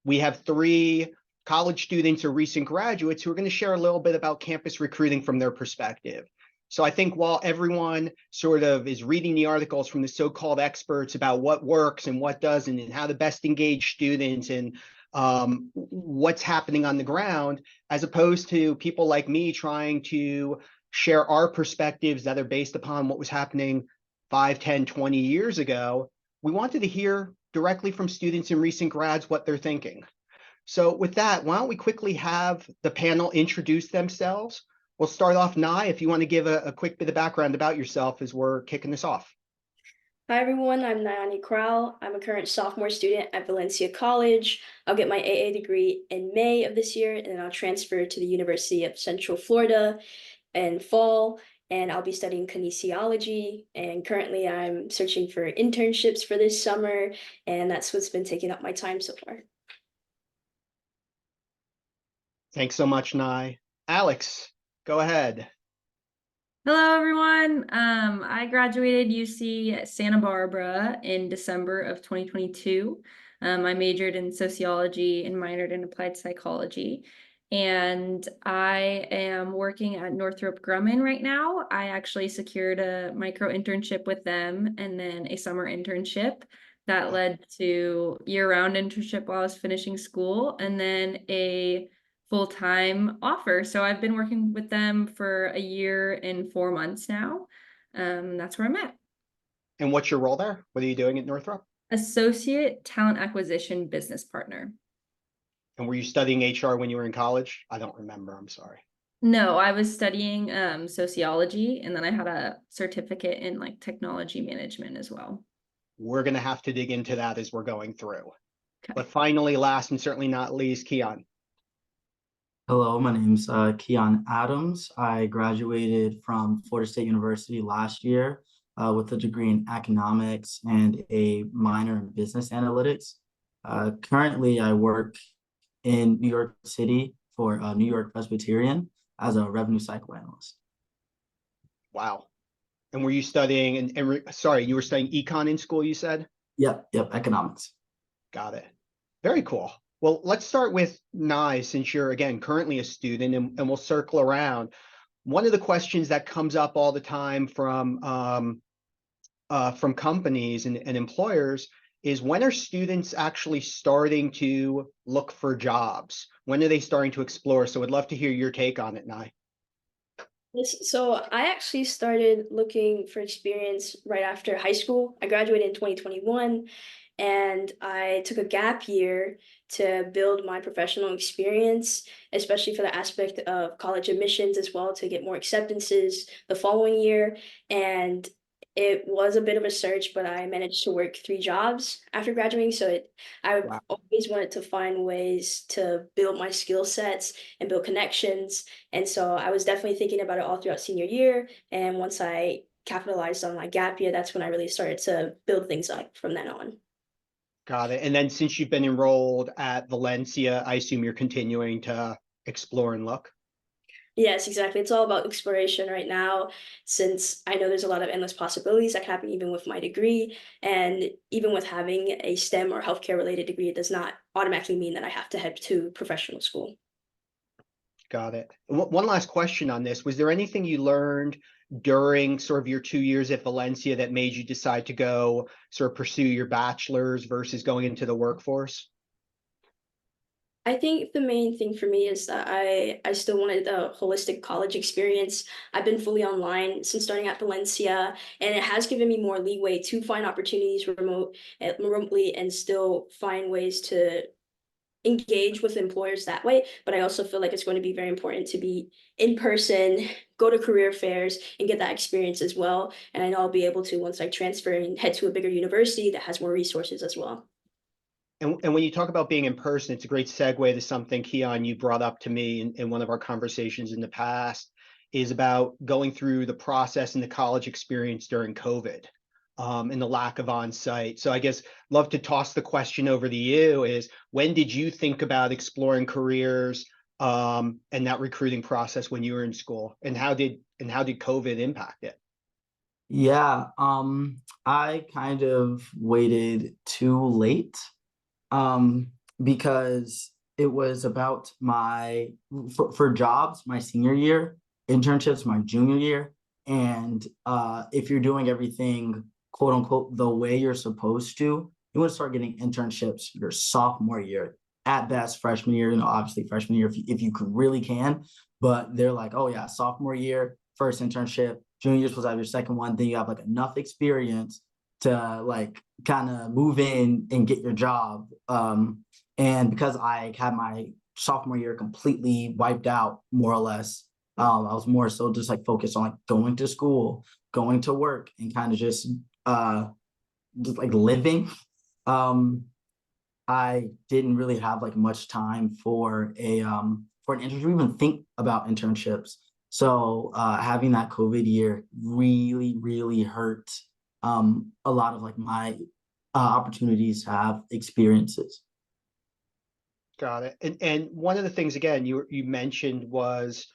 we have three college students or recent graduates who are going to share a little bit about campus recruiting from their perspective. So I think while everyone sort of is reading the articles from the so-called experts about what works and what doesn't and how to best engage students and what's happening on the ground, as opposed to people like me trying to share our perspectives that are based upon what was happening 5, 10, 20 years ago, we wanted to hear directly from students and recent grads what they're thinking. So with that, why don't we quickly have the panel introduce themselves? We'll start off, Nye, if you want to give a quick bit of background about yourself as we're kicking this off. Hi everyone, I'm Nyauni Crowelle. I'm a current sophomore student at Valencia College. I'll get my AA degree in May of this year, and then I'll transfer to the University of Central Florida in fall, and I'll be studying kinesiology. And currently I'm searching for internships for this summer, and that's what's been taking up my time so far. Thanks so much, Nye. Alex, go ahead. Hello, everyone. I graduated UC Santa Barbara in December of 2022. I majored in sociology and minored in applied psychology. And I am working at Northrop Grumman right now. I actually secured a micro-internship with them and then a summer internship that led to year-round internship while I was finishing school, and then a full-time offer. So I've been working with them for a year and 4 months now. That's where I'm at. And what's your role there? What are you doing at Northrop? Associate Talent Acquisition Business Partner. And were you studying HR when you were in college? I don't remember, I'm sorry. No, I was studying sociology, and then I had a certificate in like technology management as well. We're going to have to dig into that as we're going through. Okay. But finally, last and certainly not least, Keion. Hello, my name's Keion Adams. I graduated from Florida State University last year with a degree in economics and a minor in business analytics. Currently, I work in New York City for NewYork-Presbyterian as a revenue cycle analyst. Wow. And were you studying, sorry, you were studying econ in school, you said? Yep, economics. Got it. Very cool. Well, let's start with Nye, since you're, again, currently a student, and we'll circle around. One of the questions that comes up all the time from companies and employers is, when are students actually starting to look for jobs? When are they starting to explore? So I'd love to hear your take on it, Nye. So I actually started looking for experience right after high school. I graduated in 2021, and I took a gap year to build my professional experience, especially for the aspect of college admissions as well, to get more acceptances the following year. And it was a bit of a search, but I managed to work 3 jobs after graduating. So I Wow. always wanted to find ways to build my skill sets and build connections. And so I was definitely thinking about it all throughout senior year. And once I capitalized on my gap year, that's when I really started to build things up from then on. Got it. And then since you've been enrolled at Valencia, I assume you're continuing to explore and look? Yes, exactly. It's all about exploration right now, since I know there's a lot of endless possibilities that can happen even with my degree. And even with having a STEM or healthcare related degree, it does not automatically mean that I have to head to professional school. Got it. One last question on this. Was there anything you learned during sort of your 2 years at Valencia that made you decide to go sort of pursue your bachelor's versus going into the workforce? I think the main thing for me is that I still wanted a holistic college experience. I've been fully online since starting at Valencia, and it has given me more leeway to find opportunities remotely and still find ways to engage with employers that way. But I also feel like it's going to be very important to be in person, go to career fairs, and get that experience as well. And I know I'll be able to once I transfer and head to a bigger university that has more resources as well. And when you talk about being in person, it's a great segue to something, Keion, you brought up to me in one of our conversations in the past, is about going through the process and the college experience during COVID, and the lack of on-site. So I guess love to toss the question over to you is, when did you think about exploring careers and that recruiting process when you were in school? And how did COVID impact it? Yeah, I kind of waited too late. because it was about for jobs my senior year, internships my junior year, and if you're doing everything quote unquote the way you're supposed to, you want to start getting internships your sophomore year, at best freshman year. Obviously freshman year if you really can, but they're like, oh yeah, sophomore year, first internship, junior year supposed to have your second one, then you have like enough experience to like kind of move in and get your job. And because I had my sophomore year completely wiped out, more or less, I was more so just like focused on like going to school, going to work, and kind of just like living. I didn't really have like much time for an internship, even think about internships. So having that COVID year really, really hurt a lot of like my opportunities to have experiences. Got it. And one of the things, again, you mentioned was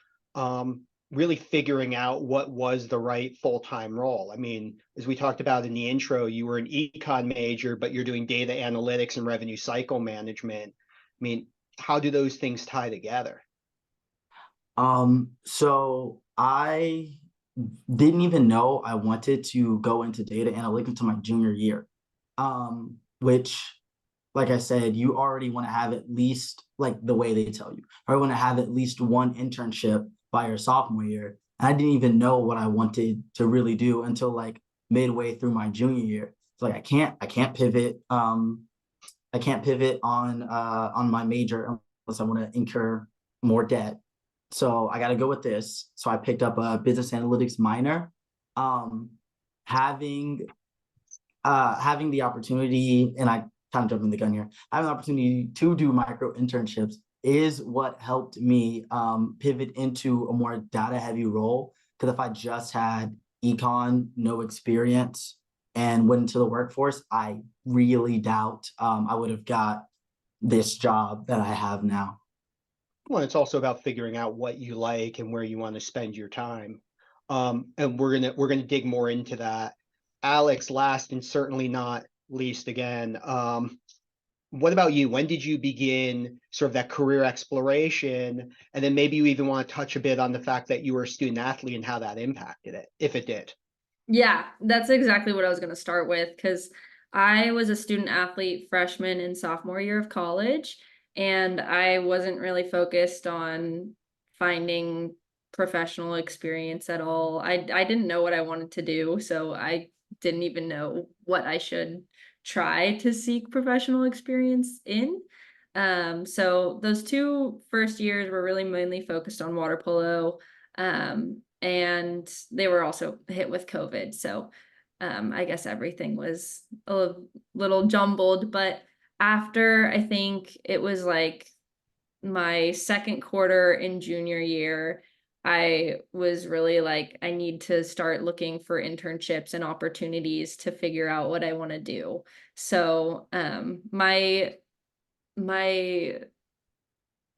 really figuring out what was the right full-time role. I mean, as we talked about in the intro, you were an econ major, but you're doing data analytics and revenue cycle management. I mean, how do those things tie together? So I didn't even know I wanted to go into data analytics until my junior year, which, like I said, you already want to have at least, like the way they tell you, I want to have at least one internship by your sophomore year. And I didn't even know what I wanted to really do until like midway through my junior year. It's like I can't pivot. I can't pivot on my major unless I want to incur more debt. So I got to go with this. So I picked up a business analytics minor. Having the opportunity, and I kind of jumping the gun here, having the opportunity to do micro internships is what helped me pivot into a more data heavy role. Because if I just had econ, no experience, and went into the workforce, I really doubt I would have got this job that I have now. Well, it's also about figuring out what you like and where you want to spend your time. And we're gonna dig more into that. Alex, last and certainly not least, again, what about you? When did you begin sort of that career exploration? And then maybe you even want to touch a bit on the fact that you were a student athlete and how that impacted it, if it did. Yeah, that's exactly what I was going to start with, because I was a student athlete freshman and sophomore year of college, and I wasn't really focused on finding professional experience at all. I didn't know what I wanted to do, so I didn't even know what I should try to seek professional experience in. So those 2 first years were really mainly focused on water polo. And they were also hit with COVID. So I guess everything was a little jumbled. But after, I think it was like my second quarter in junior year, I was really like, I need to start looking for internships and opportunities to figure out what I want to do. So my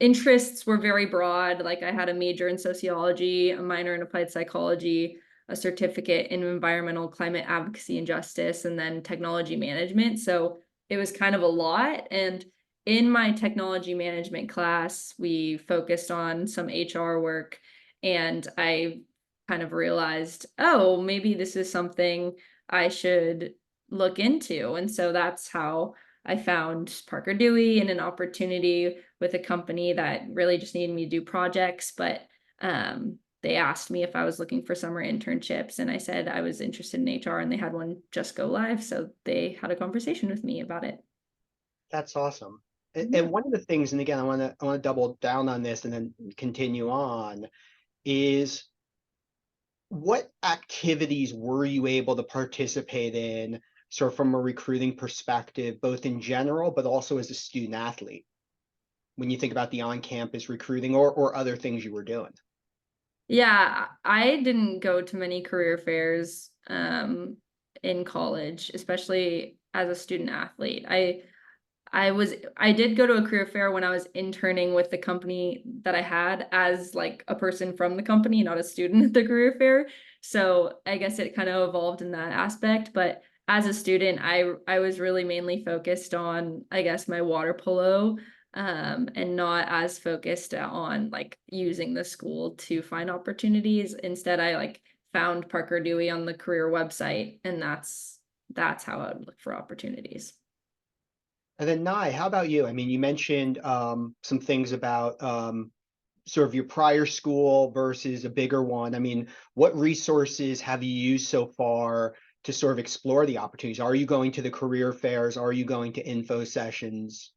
interests were very broad. Like I had a major in sociology, a minor in applied psychology, a certificate in environmental climate advocacy and justice, and then technology management. So it was kind of a lot. And in my technology management class, we focused on some HR work, and I kind of realized, oh, maybe this is something I should look into. And so that's how I found Parker Dewey and an opportunity with a company that really just needed me to do projects, but they asked me if I was looking for summer internships, and I said I was interested in HR, and they had one just go live, so they had a conversation with me about it. That's awesome. And one of the things, and again, I want to double down on this and then continue on, is what activities were you able to participate in, sort of from a recruiting perspective, both in general, but also as a student athlete, when you think about the on-campus recruiting or other things you were doing? Yeah, I didn't go to many career fairs in college, especially as a student athlete. I did go to a career fair when I was interning with the company that I had as like a person from the company, not a student at the career fair. So I guess it kind of evolved in that aspect. But as a student, I was really mainly focused on, I guess, my water polo, and not as focused on like using the school to find opportunities. Instead, I like found Parker Dewey on the career website, and that's how I would look for opportunities. And then Nye, how about you? I mean, you mentioned some things about sort of your prior school versus a bigger one. I mean, what resources have you used so far to sort of explore the opportunities? Are you going to the career fairs? Are you going to info sessions?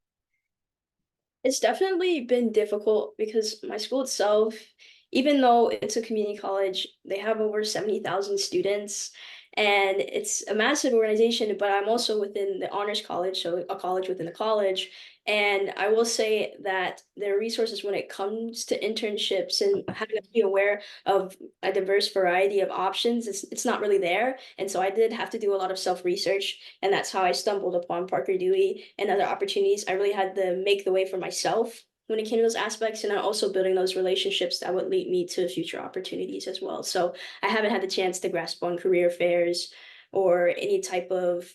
It's definitely been difficult because my school itself, even though it's a community college, they have over 70,000 students and it's a massive organization, but I'm also within the honors college, so a college within a college. And I will say that their resources when it comes to internships and having to be aware of a diverse variety of options, it's not really there. And so I did have to do a lot of self-research, and that's how I stumbled upon Parker Dewey and other opportunities. I really had to make the way for myself when it came to those aspects, and I'm also building those relationships that would lead me to future opportunities as well. So I haven't had the chance to grasp on career fairs or any type of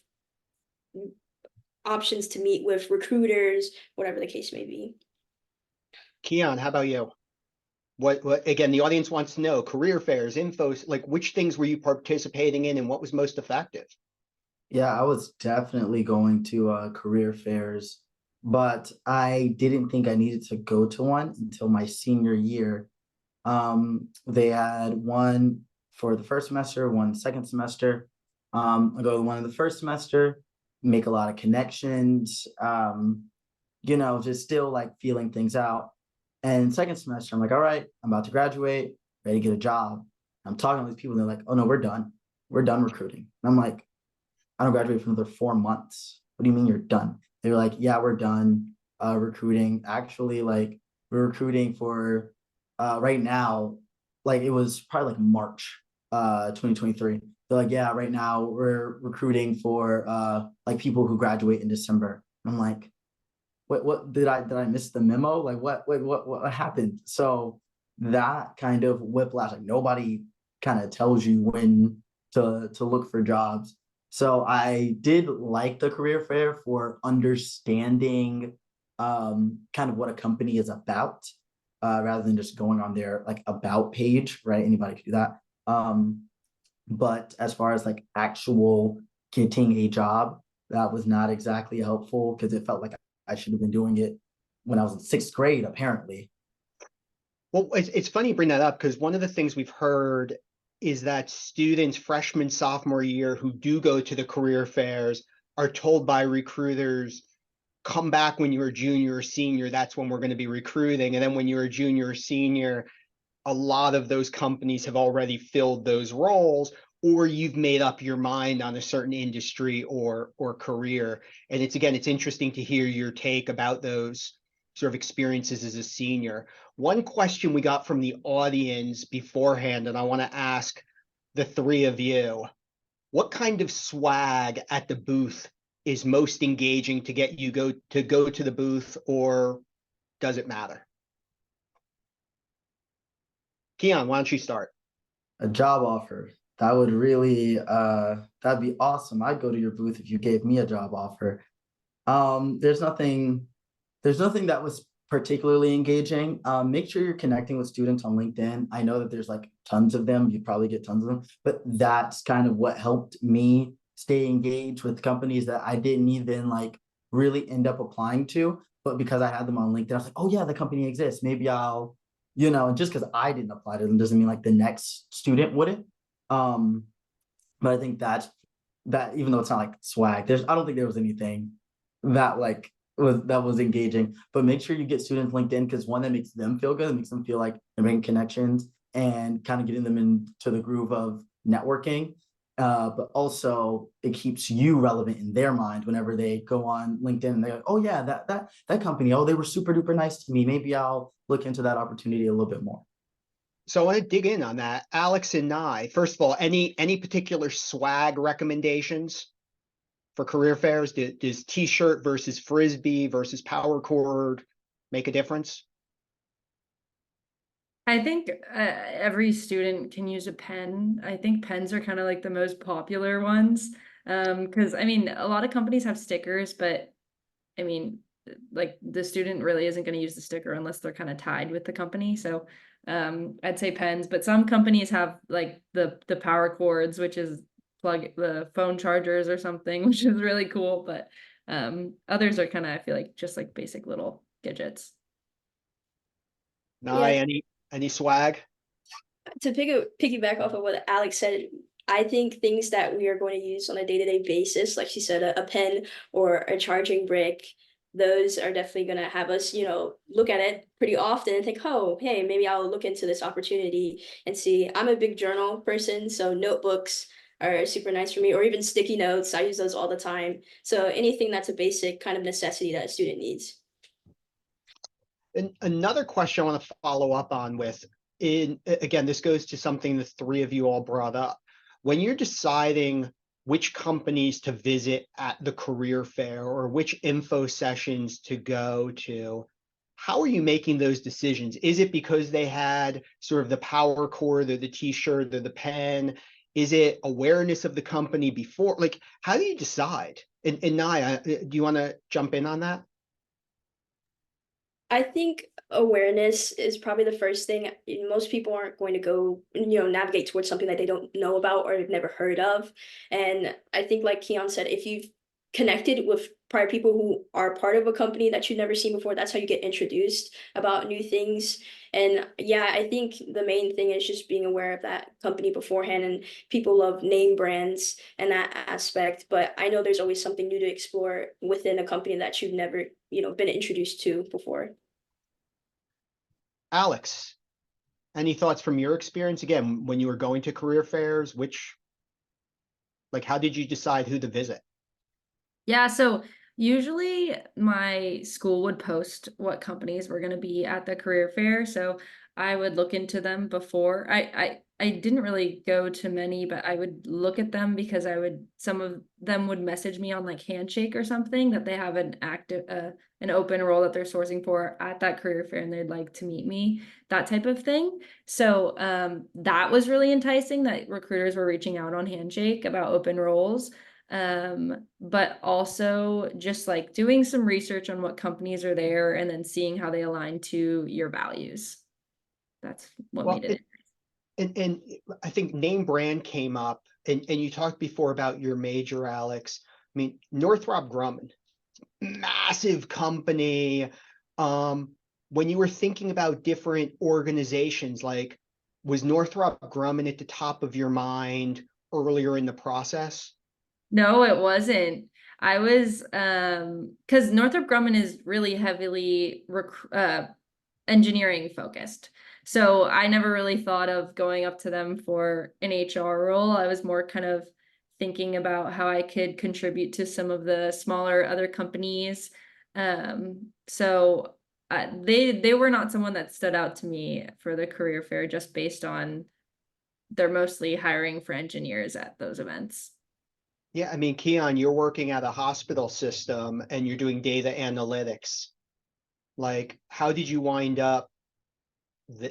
options to meet with recruiters, whatever the case may be. Keion, how about you? What again, the audience wants to know career fairs, infos, like which things were you participating in and what was most effective? Yeah, I was definitely going to career fairs, but I didn't think I needed to go to one until my senior year. They had one for the first semester, one second semester. I go to one in the first semester, make a lot of connections, just still like feeling things out. And second semester, I'm like, all right, I'm about to graduate, ready to get a job. I'm talking to these people, and they're like, oh no, we're done. We're done recruiting. And I'm like, I don't graduate for another 4 months. What do you mean you're done? They're like, yeah, we're done recruiting. Actually, like we're recruiting for right now, like it was probably like March 2023. They're like, yeah, right now we're recruiting for like people who graduate in December. I'm like, what did I miss the memo? Like what happened? So that kind of whiplash, like nobody kind of tells you when to look for jobs. So I did like the career fair for understanding kind of what a company is about, rather than just going on their like about page, right? Anybody can do that. But as far as like actual getting a job, that was not exactly helpful because it felt like I should have been doing it when I was in 6th grade, apparently. Well, it's funny you bring that up because one of the things we've heard is that students freshman, sophomore year who do go to the career fairs are told by recruiters, come back when you're a junior or senior, that's when we're going to be recruiting. And then when you're a junior or senior, a lot of those companies have already filled those roles, or you've made up your mind on a certain industry or career. And it's interesting to hear your take about those sort of experiences as a senior. One question we got from the audience beforehand, and I want to ask the three of you, what kind of swag at the booth is most engaging to get you go to the booth, or does it matter? Keion, why don't you start? A job offer. That would really that'd be awesome. I'd go to your booth if you gave me a job offer. There's nothing that was particularly engaging. Make sure you're connecting with students on LinkedIn. I know that there's like tons of them. You probably get tons of them, but that's kind of what helped me stay engaged with companies that I didn't even like really end up applying to. But because I had them on LinkedIn, I was like, oh yeah, the company exists. Maybe I'll, and just because I didn't apply to them doesn't mean like the next student wouldn't. But I think that even though it's not like swag, I don't think there was anything that like was engaging. But make sure you get students LinkedIn, because one, that makes them feel good, it makes them feel like they're making connections and kind of getting them into the groove of networking. But also it keeps you relevant in their mind whenever they go on LinkedIn and they're like, oh yeah, that company, oh, they were super duper nice to me. Maybe I'll look into that opportunity a little bit more. So I want to dig in on that. Alex and Nye, first of all, any particular swag recommendations for career fairs? Does t-shirt versus frisbee versus power cord make a difference? I think every student can use a pen. I think pens are kind of like the most popular ones. Because I mean, a lot of companies have stickers, but I mean, like the student really isn't going to use the sticker unless they're kind of tied with the company. So I'd say pens, but some companies have like the power cords, which is plug the phone chargers or something, which is really cool. But others are kind of, I feel like, just like basic little gadgets. Nye, any swag? To piggyback off of what Alex said, I think things that we are going to use on a day-to-day basis, like she said, a pen or a charging brick, those are definitely going to have us, look at it pretty often and think, oh, hey, maybe I'll look into this opportunity and see. I'm a big journal person, so notebooks are super nice for me, or even sticky notes. I use those all the time. So anything that's a basic kind of necessity that a student needs. And another question I want to follow up on again, this goes to something the three of you all brought up. When you're deciding which companies to visit at the career fair or which info sessions to go to, how are you making those decisions? Is it because they had sort of the power cord or the t-shirt or the pen? Is it awareness of the company before? Like, how do you decide? And Naya, do you want to jump in on that? I think awareness is probably the first thing. Most people aren't going to go, navigate towards something that they don't know about or have never heard of. And I think, like Keion said, if you've connected with prior people who are part of a company that you've never seen before, that's how you get introduced about new things. And yeah, I think the main thing is just being aware of that company beforehand. And people love name brands and that aspect, but I know there's always something new to explore within a company that you've never, been introduced to before. Alex, any thoughts from your experience? Again, when you were going to career fairs, how did you decide who to visit? Yeah, so usually my school would post what companies were going to be at the career fair, so I would look into them before. I didn't really go to many, but I would look at them because some of them would message me on like Handshake or something that they have an open role that they're sourcing for at that career fair and they'd like to meet me, that type of thing. So that was really enticing that recruiters were reaching out on Handshake about open roles. But also just like doing some research on what companies are there and then seeing how they align to your values. That's what made it. And I think name brand came up, and you talked before about your major, Alex. I mean, Northrop Grumman, massive company. When you were thinking about different organizations, like, was Northrop Grumman at the top of your mind earlier in the process? No, it wasn't. I was because Northrop Grumman is really heavily engineering focused. So I never really thought of going up to them for an HR role. I was more kind of thinking about how I could contribute to some of the smaller other companies. So they were not someone that stood out to me for the career fair just based on they're mostly hiring for engineers at those events. Yeah, I mean, Keion, you're working at a hospital system and you're doing data analytics. Like, how did you wind up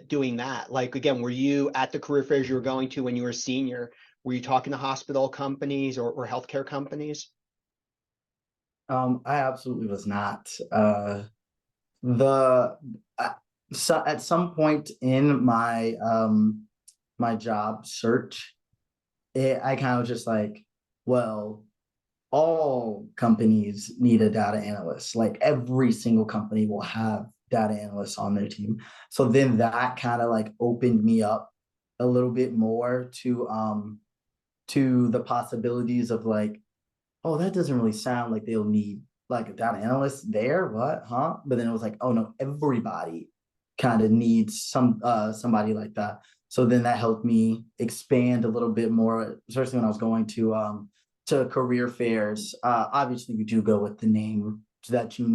doing that? Like, again, were you at the career fairs you were going to when you were a senior? Were you talking to hospital companies or healthcare companies? I absolutely was not. So at some point in my my job search, I kind of just like, well, all companies need a data analyst. Like every single company will have data analysts on their team. So then that kind of like opened me up a little bit more to the possibilities of like, oh, that doesn't really sound like they'll need like a data analyst there. What? Huh? But then it was like, oh no, everybody kind of needs somebody like that. So then that helped me expand a little bit more, especially when I was going to career fairs. Obviously, you do go with the name that you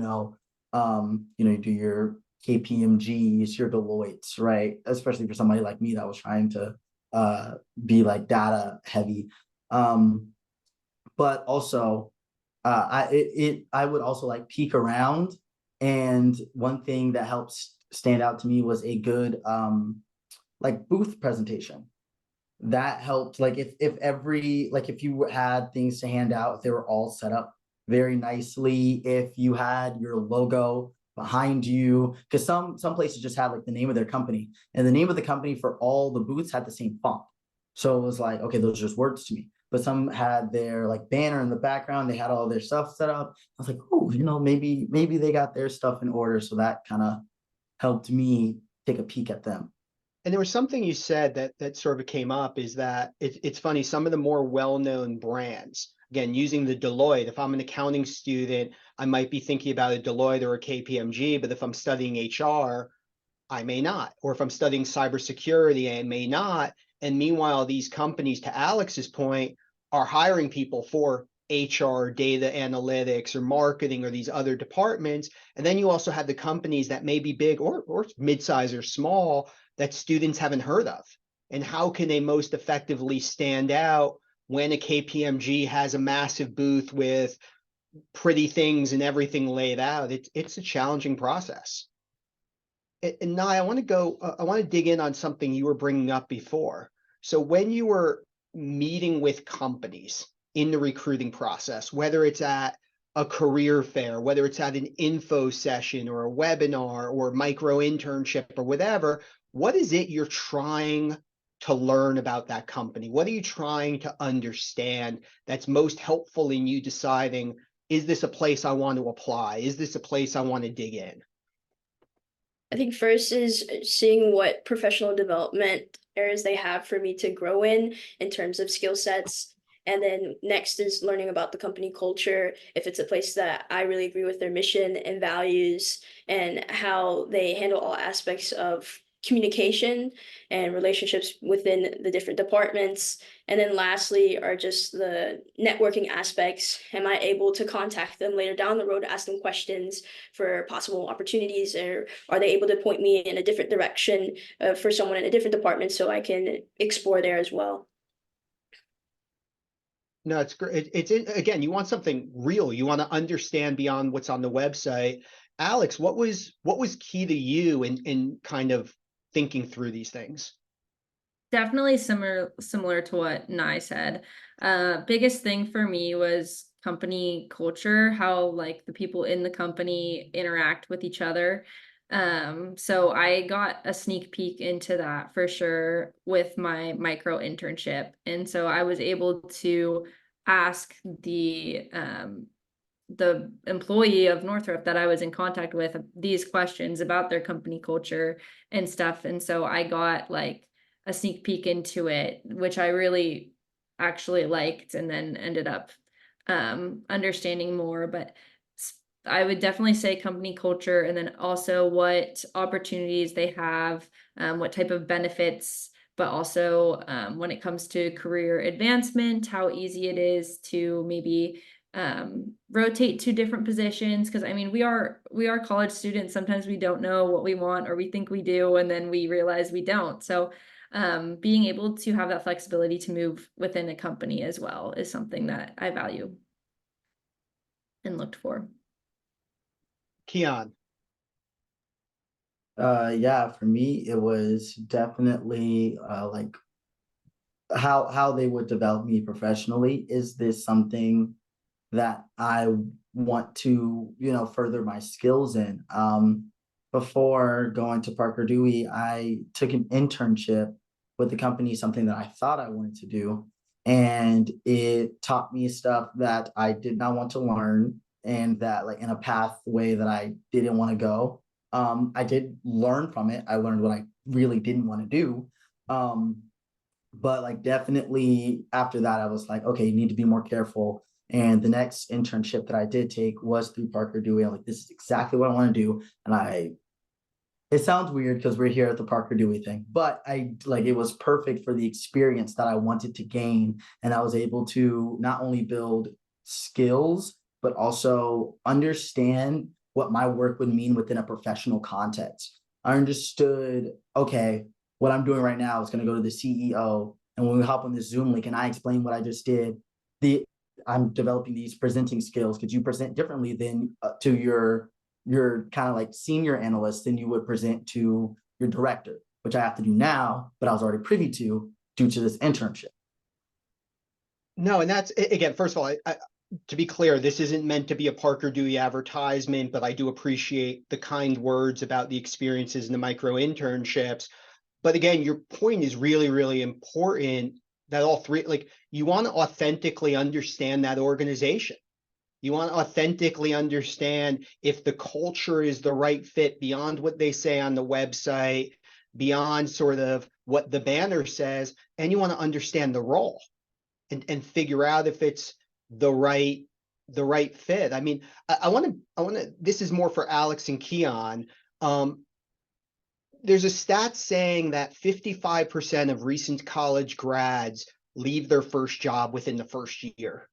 do your KPMGs, your Deloittes, right? Especially for somebody like me that was trying to be like data heavy. But also, I would also like peek around, and one thing that helps stand out to me was a good like booth presentation. that helped. Like if you had things to hand out, if they were all set up very nicely, if you had your logo behind you, because some places just had like the name of their company, and the name of the company for all the booths had the same font. So it was like, okay, those are just words to me. But some had their like banner in the background, they had all their stuff set up. I was like, oh, maybe they got their stuff in order. So that kind of helped me take a peek at them. And there was something you said that sort of came up, is that it's funny, some of the more well-known brands, again, using the Deloitte, if I'm an accounting student, I might be thinking about a Deloitte or a KPMG, but if I'm studying HR, I may not. Or if I'm studying cybersecurity, I may not. And meanwhile, these companies, to Alex's point, are hiring people for HR, data analytics, or marketing, or these other departments. And then you also have the companies that may be big or mid-size or small that students haven't heard of. And how can they most effectively stand out when a KPMG has a massive booth with pretty things and everything laid out? It's a challenging process. And now I want to dig in on something you were bringing up before. So when you were meeting with companies in the recruiting process, whether it's at a career fair, whether it's at an info session or a webinar or micro-internship or whatever, what is it you're trying to learn about that company? What are you trying to understand that's most helpful in you deciding, is this a place I want to apply? Is this a place I want to dig in? I think first is seeing what professional development areas they have for me to grow in terms of skill sets. And then next is learning about the company culture, if it's a place that I really agree with their mission and values and how they handle all aspects of communication and relationships within the different departments. And then lastly are just the networking aspects. Am I able to contact them later down the road, ask them questions for possible opportunities, or are they able to point me in a different direction for someone in a different department so I can explore there as well? No, it's great. Again, you want something real. You want to understand beyond what's on the website. Alex, what was key to you in kind of thinking through these things? Definitely similar to what Nye said. Biggest thing for me was company culture, how like the people in the company interact with each other. So I got a sneak peek into that for sure with my micro internship. And so I was able to ask the employee of Northrop that I was in contact with these questions about their company culture and stuff. And so I got like a sneak peek into it, which I really actually liked, and then ended up understanding more. But I would definitely say company culture, and then also what opportunities they have, what type of benefits, but also when it comes to career advancement, how easy it is to maybe rotate to different positions. Because I mean, we are college students. Sometimes we don't know what we want, or we think we do, and then we realize we don't. So being able to have that flexibility to move within a company as well is something that I value and looked for. Keion. Yeah, for me, it was definitely like how they would develop me professionally. Is this something that I want to, further my skills in? Before going to Parker Dewey, I took an internship with the company, something that I thought I wanted to do. And it taught me stuff that I did not want to learn, and that like in a pathway that I didn't want to go. I did learn from it. I learned what I really didn't want to do. But like definitely after that, I was like, okay, you need to be more careful. And the next internship that I did take was through Parker Dewey. I'm like, this is exactly what I want to do. And it sounds weird because we're here at the Parker Dewey thing, but it was perfect for the experience that I wanted to gain. And I was able to not only build skills, but also understand what my work would mean within a professional context. I understood, okay, what I'm doing right now is going to go to the CEO. And when we hop on this Zoom link and I explain what I just did, I'm developing these presenting skills. Could you present differently than to your kind of like senior analyst than you would present to your director, which I have to do now, but I was already privy to due to this internship. No, and that's again, first of all, to be clear, this isn't meant to be a Parker Dewey advertisement, but I do appreciate the kind words about the experiences in the micro-internships. But again, your point is really, really important that all three, like, you want to authentically understand that organization. You want to authentically understand if the culture is the right fit beyond what they say on the website, beyond sort of what the banner says, and you want to understand the role and figure out if it's the right fit. I mean, I want to, this is more for Alex and Keion. There's a stat saying that 55% of recent college grads leave their first job within the first year.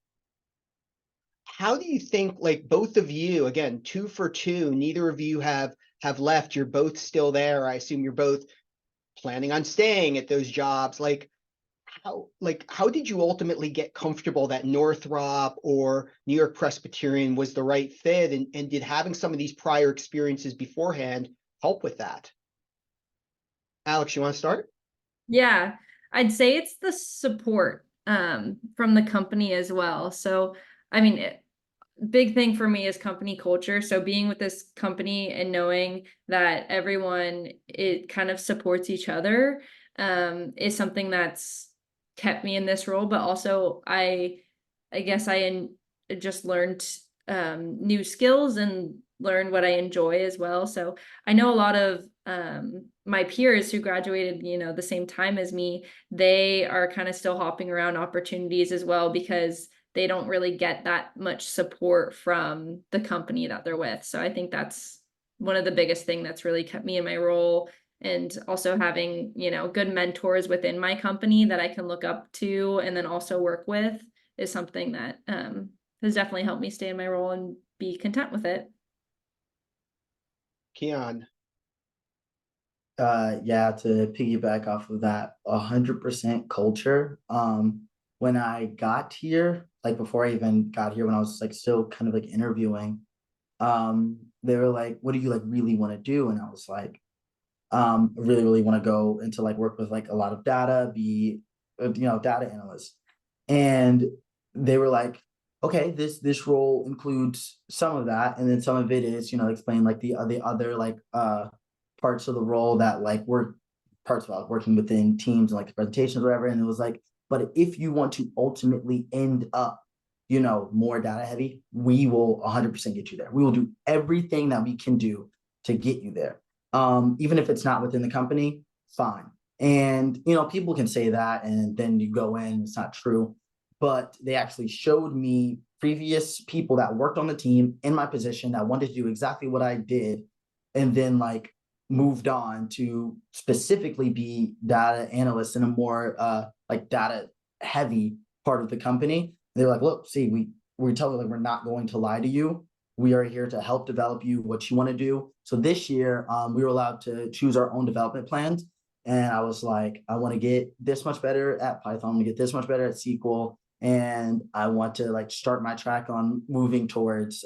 How do you think, like, both of you, again, 2 for 2, neither of you have left, you're both still there. I assume you're both planning on staying at those jobs. How did you ultimately get comfortable that Northrop or New York Presbyterian was the right fit? And did having some of these prior experiences beforehand help with that? Alex, you want to start? Yeah, I'd say it's the support from the company as well. So, I mean, big thing for me is company culture. So being with this company and knowing that everyone, it kind of supports each other is something that's kept me in this role. But also I guess I just learned new skills and learn what I enjoy as well. So I know a lot of my peers who graduated, the same time as me, they are kind of still hopping around opportunities as well because they don't really get that much support from the company that they're with. So I think that's one of the biggest thing that's really kept me in my role. And also having, good mentors within my company that I can look up to and then also work with is something that has definitely helped me stay in my role and be content with it. Keion. Yeah, to piggyback off of that, 100% culture. When I got here, like before I even got here, when I was like still kind of like interviewing, they were like, what do you like really want to do? And I was like, really, really want to go into like work with like a lot of data, be data analyst. And they were like, okay, this role includes some of that, and then some of it is, explain like the other like parts of the role that like work parts about working within teams and like the presentations or whatever. And it was like, but if you want to ultimately end up, more data heavy, we will 100% get you there. We will do everything that we can do to get you there. Even if it's not within the company, fine. And, people can say that and then you go in, it's not true. But they actually showed me previous people that worked on the team in my position that wanted to do exactly what I did. And then like moved on to specifically be data analysts in a more like data heavy part of the company. They're like, look, see, we tell you like we're not going to lie to you. We are here to help develop you what you want to do. So this year, we were allowed to choose our own development plans. And I was like, I want to get this much better at Python. I want to get this much better at SQL. And I want to like start my track on moving towards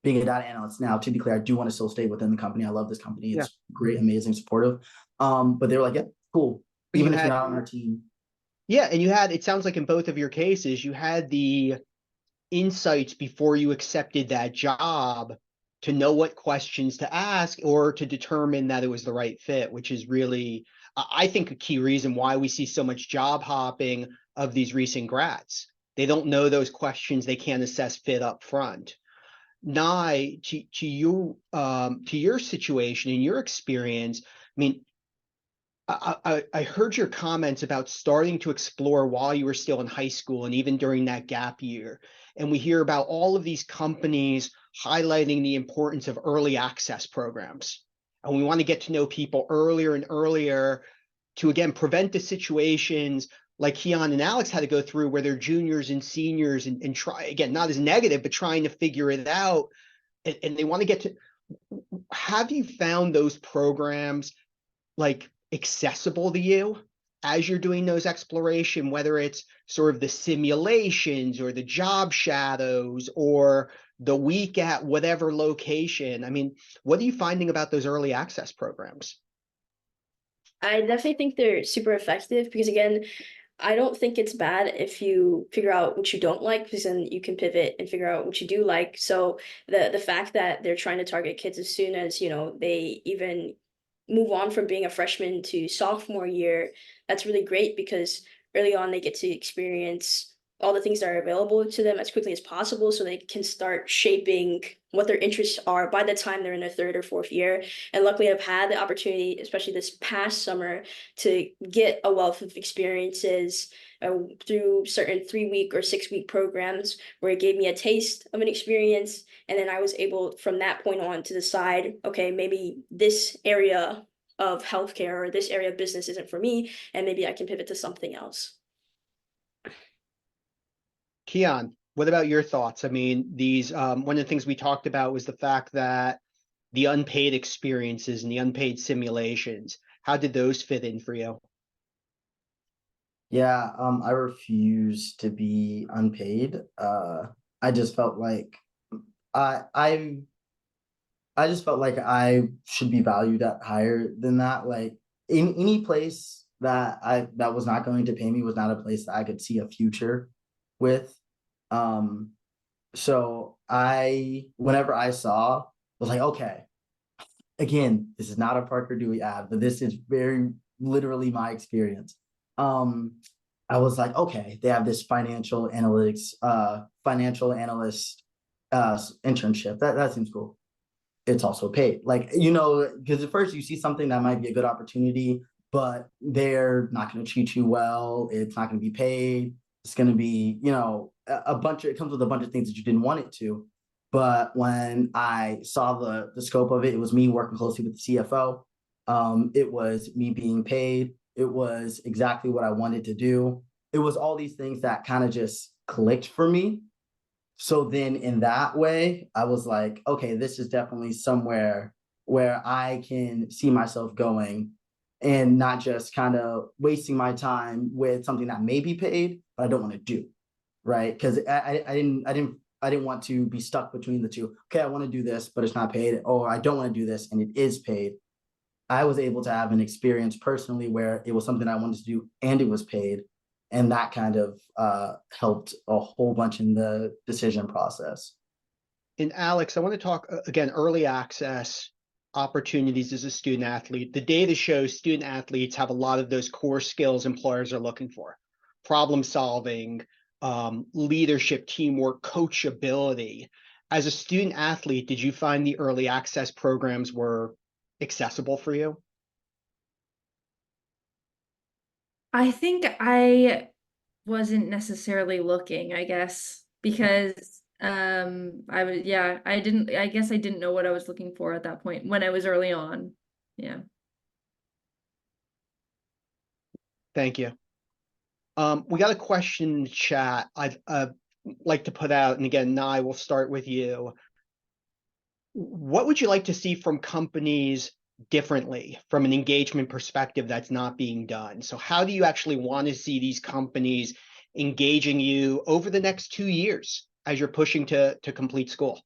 being a data analyst. Now, to be clear, I do want to still stay within the company. I love this company. It's great, amazing, supportive. But they were like, yeah, cool. Even if you're not on our team. Yeah, and it sounds like in both of your cases, you had the insights before you accepted that job to know what questions to ask or to determine that it was the right fit, which is really, I think, a key reason why we see so much job hopping of these recent grads. They don't know those questions. They can't assess fit up front. Nye, to your situation and your experience, I mean, I heard your comments about starting to explore while you were still in high school and even during that gap year. And we hear about all of these companies highlighting the importance of early access programs. And we want to get to know people earlier and earlier to, again, prevent the situations like Keion and Alex had to go through where they're juniors and seniors and try, again, not as negative, but trying to figure it out. And they want to get to, have you found those programs like accessible to you as you're doing those exploration, whether it's sort of the simulations or the job shadows or the week at whatever location? I mean, what are you finding about those early access programs? I definitely think they're super effective because, again, I don't think it's bad if you figure out what you don't like, because then you can pivot and figure out what you do like. So the fact that they're trying to target kids as soon as, they even move on from being a freshman to sophomore year, that's really great because early on they get to experience all the things that are available to them as quickly as possible so they can start shaping what their interests are by the time they're in their third or fourth year. And luckily I've had the opportunity, especially this past summer, to get a wealth of experiences through certain 3-week or 6-week programs where it gave me a taste of an experience. And then I was able from that point on to decide, okay, maybe this area of healthcare or this area of business isn't for me, and maybe I can pivot to something else. Keion, what about your thoughts? I mean, these one of the things we talked about was the fact that the unpaid experiences and the unpaid simulations, how did those fit in for you? Yeah, I refuse to be unpaid. I just felt like I I I just felt like I should be valued at higher than that. Like in any place that was not going to pay me was not a place that I could see a future with. Um, so whenever I saw, was like, okay, again, this is not a Parker Dewey ad, but this is very literally my experience. Um, I was like, okay, they have this financial analyst internship. That seems cool. It's also paid. Like, because at first you see something that might be a good opportunity, but they're not going to treat you well. It's not going to be paid. It's going to be, it comes with a bunch of things that you didn't want it to. But when I saw the scope of it, it was me working closely with the CFO. It was me being paid. It was exactly what I wanted to do. It was all these things that kind of just clicked for me. So then in that way, I was like, okay, this is definitely somewhere where I can see myself going and not just kind of wasting my time with something that may be paid, but I don't want to do, right? Because I didn't want to be stuck between the two. Okay, I want to do this, but it's not paid, or I don't want to do this and it is paid. I was able to have an experience personally where it was something I wanted to do and it was paid. And that kind of helped a whole bunch in the decision process. And Alex, I want to talk again, early access opportunities as a student athlete. The data shows student athletes have a lot of those core skills employers are looking for: problem solving, leadership, teamwork, coachability. As a student athlete, did you find the early access programs were accessible for you? I think I wasn't necessarily looking, I guess, because I guess I didn't know what I was looking for at that point when I was early on. Yeah. Thank you. We got a question in the chat I'd like to put out, and again, Nye, we'll start with you. What would you like to see from companies differently from an engagement perspective that's not being done? So how do you actually want to see these companies engaging you over the next 2 years as you're pushing to complete school?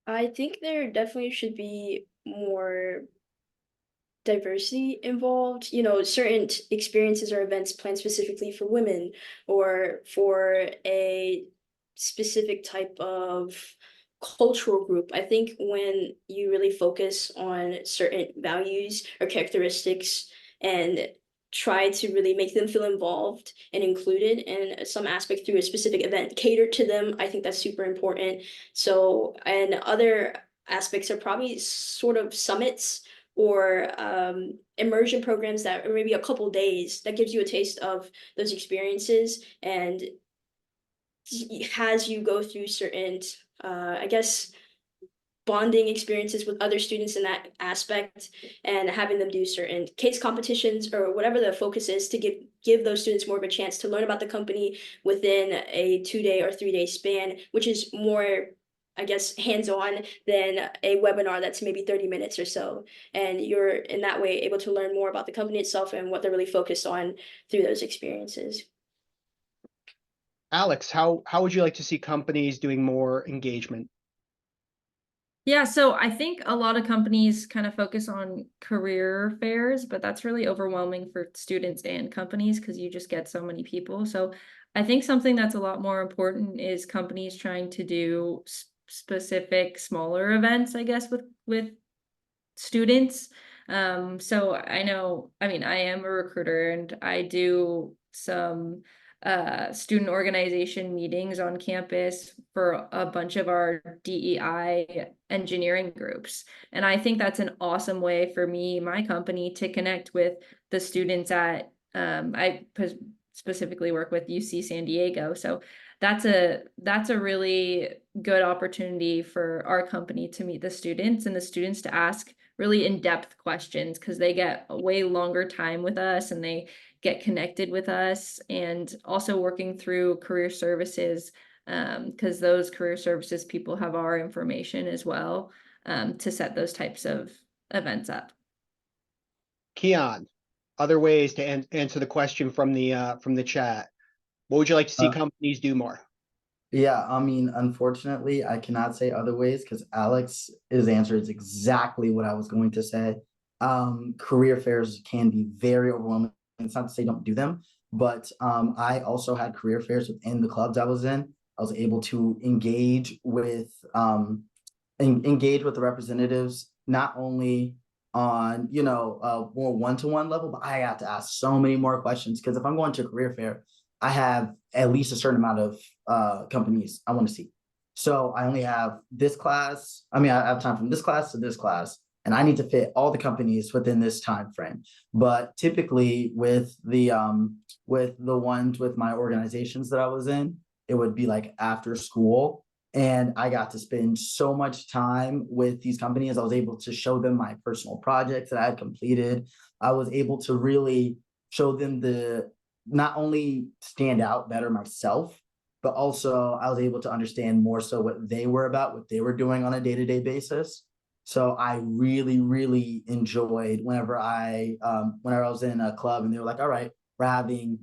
I think there definitely should be more diversity involved, certain experiences or events planned specifically for women or for a specific type of cultural group. I think when you really focus on certain values or characteristics and try to really make them feel involved and included in some aspect through a specific event catered to them, I think that's super important. So, and other aspects are probably sort of summits or immersion programs that are maybe a couple days that gives you a taste of those experiences and has you go through certain I guess bonding experiences with other students in that aspect, and having them do certain case competitions or whatever the focus is to give those students more of a chance to learn about the company within a 2-day or 3-day span, which is more, I guess, hands-on than a webinar that's maybe 30 minutes or so. And you're in that way able to learn more about the company itself and what they're really focused on through those experiences. Alex, how would you like to see companies doing more engagement? Yeah, so I think a lot of companies kind of focus on career fairs, but that's really overwhelming for students and companies because you just get so many people. So I think something that's a lot more important is companies trying to do specific smaller events, I guess, with students. So I know, I mean, I am a recruiter and I do some student organization meetings on campus for a bunch of our DEI engineering groups. And I think that's an awesome way for me, my company, to connect with the students at specifically work with UC San Diego. So that's a really good opportunity for our company to meet the students and the students to ask really in-depth questions because they get a way longer time with us and they get connected with us, and also working through career services because those career services people have our information as well to set those types of events up. Keion, other ways to answer the question from the chat. What would you like to see companies do more? Yeah, I mean, unfortunately, I cannot say other ways because Alex's answer is exactly what I was going to say. Career fairs can be very overwhelming. It's not to say don't do them, but I also had career fairs within the clubs I was in. I was able to engage with the representatives, not only on, more one-to-one level, but I got to ask so many more questions because if I'm going to a career fair, I have at least a certain amount of companies I want to see. So I only have this class. I mean, I have time from this class to this class, and I need to fit all the companies within this time frame. But typically with the ones with my organizations that I was in, it would be like after school. And I got to spend so much time with these companies. I was able to show them my personal projects that I had completed. I was able to really show them not only stand out better myself, but also I was able to understand more so what they were about, what they were doing on a day-to-day basis. So I really, really enjoyed whenever I was in a club and they were like, all right, we're having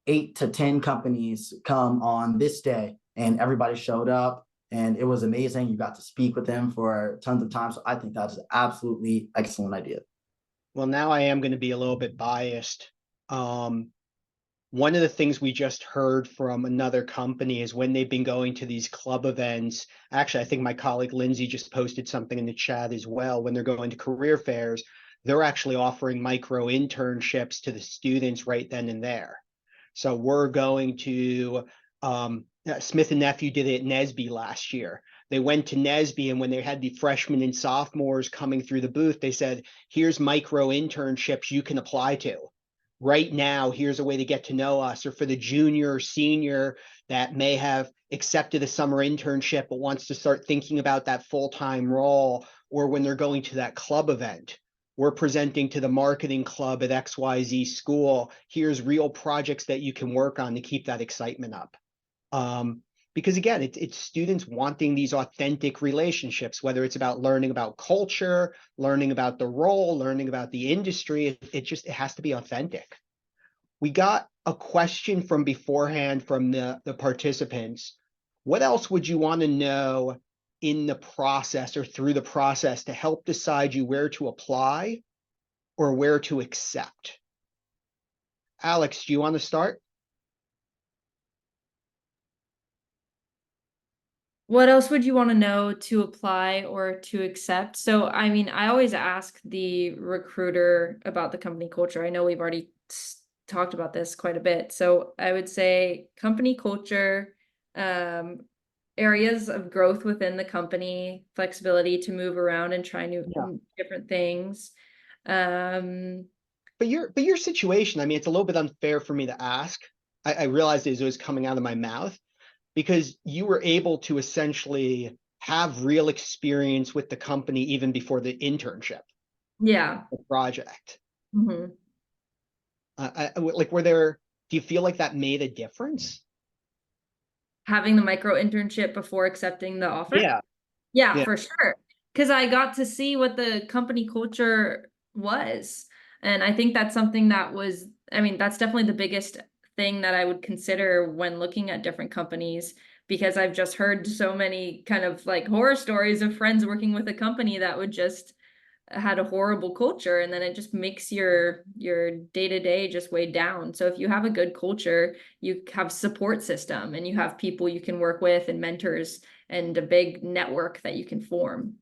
8 to 10 companies come on this day, and everybody showed up and it was amazing. You got to speak with them for tons of time. So I think that's an absolutely excellent idea. Well, now I am going to be a little bit biased. One of the things we just heard from another company is when they've been going to these club events. Actually, I think my colleague Lindsay just posted something in the chat as well. When they're going to career fairs, they're actually offering micro-internships to the students right then and there. So we're going to Smith and Nephew did it at NSBE last year. They went to NSBE, and when they had the freshmen and sophomores coming through the booth, they said, here's micro-internships you can apply to. Right now, here's a way to get to know us. Or for the junior or senior that may have accepted a summer internship but wants to start thinking about that full-time role, or when they're going to that club event, we're presenting to the marketing club at XYZ school. Here's real projects that you can work on to keep that excitement up. Because again, it's students wanting these authentic relationships, whether it's about learning about culture, learning about the role, learning about the industry. It has to be authentic. We got a question from beforehand from the participants. What else would you want to know in the process or through the process to help decide you where to apply or where to accept? Alex, do you want to start? What else would you want to know to apply or to accept? So, I mean, I always ask the recruiter about the company culture. I know we've already talked about this quite a bit. So I would say company culture, areas of growth within the company, flexibility to move around and try different things. But your situation, I mean, it's a little bit unfair for me to ask. I realized as it was coming out of my mouth, because you were able to essentially have real experience with the company even before the internship. Yeah. The project. Mm-hmm. Do you feel like that made a difference? Having the micro-internship before accepting the offer? Yeah, for sure. Because I got to see what the company culture was. And I think that's something that that's definitely the biggest thing that I would consider when looking at different companies. because I've just heard so many kind of like horror stories of friends working with a company that would just had a horrible culture, and then it just makes your day-to-day just way down. So if you have a good culture, you have support system and you have people you can work with and mentors and a big network that you can form.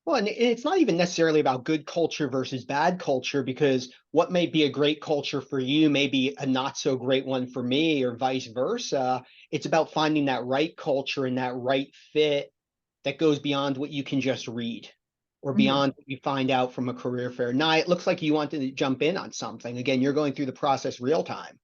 Well, and it's not even necessarily about good culture versus bad culture, because what may be a great culture for you may be a not so great one for me, or vice versa. It's about finding that right culture and that right fit that goes beyond what you can just read, or beyond what you find out from a career fair. Now, it looks like you wanted to jump in on something. Again, you're going through the process real time.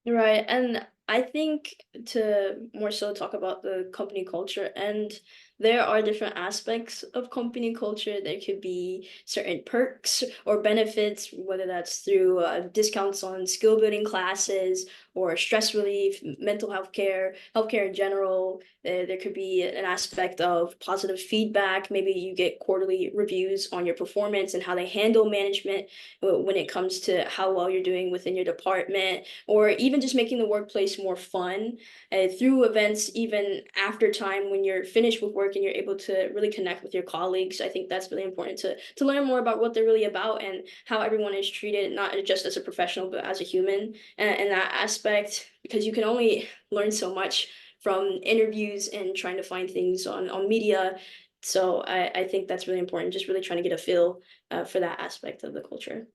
Right. And I think to more so talk about the company culture, and there are different aspects of company culture. There could be certain perks or benefits, whether that's through discounts on skill building classes or stress relief, mental health care, healthcare in general. There could be an aspect of positive feedback. Maybe you get quarterly reviews on your performance and how they handle management when it comes to how well you're doing within your department, or even just making the workplace more fun through events, even after time when you're finished with work and you're able to really connect with your colleagues. I think that's really important to learn more about what they're really about and how everyone is treated, not just as a professional, but as a human, and that aspect, because you can only learn so much from interviews and trying to find things on media. So I think that's really important, just really trying to get a feel for that aspect of the culture.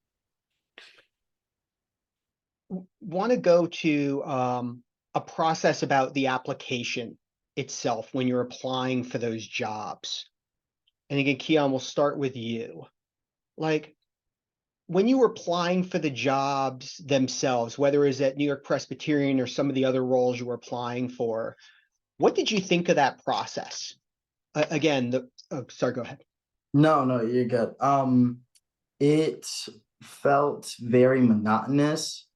Want to go to a process about the application itself when you're applying for those jobs. And again, Keion, we'll start with you. Like, when you were applying for the jobs themselves, whether it was at New York-Presbyterian or some of the other roles you were applying for, what did you think of that process? Again, sorry, go ahead. No, you're good. It felt very monotonous.